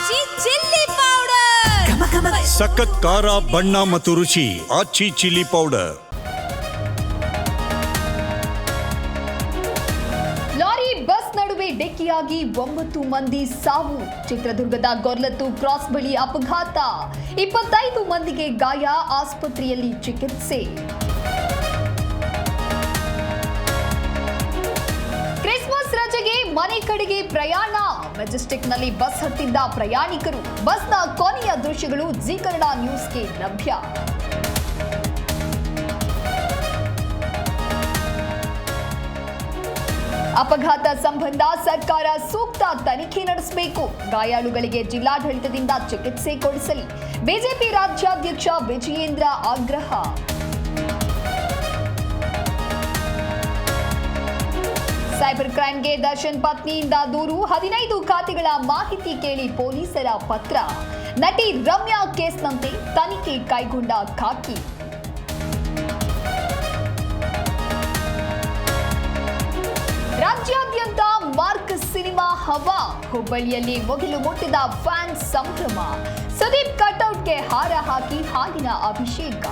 ಆಚಿ chilli powder ಸಖತ್ ಖಾರ ಬಣ್ಣ ಮತ್ತು ರುಚಿ ಆಚಿ ಚಿಲ್ಲಿ ಪೌಡರ್. ಲಾರಿ ಬಸ್ ನಡುವೆ ಡಿಕ್ಕಿಯಾಗಿ 9 ಮಂದಿ ಸಾವು. ಚಿತ್ರದುರ್ಗದ ಗೊರ್ಲತ್ತು ಕ್ರಾಸ್ ಬಳಿ ಅಪಘಾತ. 25 ಮಂದಿಗೆ ಗಾಯ, ಆಸ್ಪತ್ರೆಯಲ್ಲಿ ಚಿಕಿತ್ಸೆ. ಕ್ರಿಸ್ಮಸ್ ರಜೆಗೆ ಮನೆ ಕಡೆಗೆ ಪ್ರಯಾಣ. ಮೆಜೆಸ್ಟಿಕ್ನಲ್ಲಿ ಬಸ್ ಹತ್ತಿದ್ದ ಪ್ರಯಾಣಿಕರು. ಬಸ್ನ ಕೊನೆಯ ದೃಶ್ಯಗಳು ಜೀ ಕನ್ನಡ ನ್ಯೂಸ್ಗೆ ಲಭ್ಯ. ಅಪಘಾತ ಸಂಬಂಧ ಸರ್ಕಾರ ಸೂಕ್ತ ತನಿಖೆ ನಡೆಸಬೇಕು. ಗಾಯಾಳುಗಳಿಗೆ ಜಿಲ್ಲಾಡಳಿತದಿಂದ ಚಿಕಿತ್ಸೆ ಕೊಡಿಸಲಿ. ಬಿಜೆಪಿ ರಾಜ್ಯಾಧ್ಯಕ್ಷ ವಿಜಯೇಂದ್ರ ಆಗ್ರಹ. ಸೈಬರ್ ಕ್ರೈಂಗೆ ದರ್ಶನ್ ಪತ್ನಿಯಿಂದ ದೂರು. 15 ಖಾತೆಗಳ ಮಾಹಿತಿ ಕೇಳಿ ಪೊಲೀಸರ ಪತ್ರ. ನಟಿ ರಮ್ಯಾ ಕೇಸ್ನಂತೆ ತನಿಖೆ ಕೈಗೊಂಡ ಖಾಕಿ. ರಾಜ್ಯಾದ್ಯಂತ ಮಾರ್ಕ್ ಸಿನಿಮಾ ಹವಾ. ಹುಬ್ಬಳ್ಳಿಯಲ್ಲಿ ಮುಗಿಲು ಮುಟ್ಟಿದ ಫ್ಯಾನ್ಸ್ ಸಂಭ್ರಮ. ಸುದೀಪ್ ಕಟ್ಔಟ್ಗೆ ಹಾರ ಹಾಕಿ ಹಾಲಿನ ಅಭಿಷೇಕ.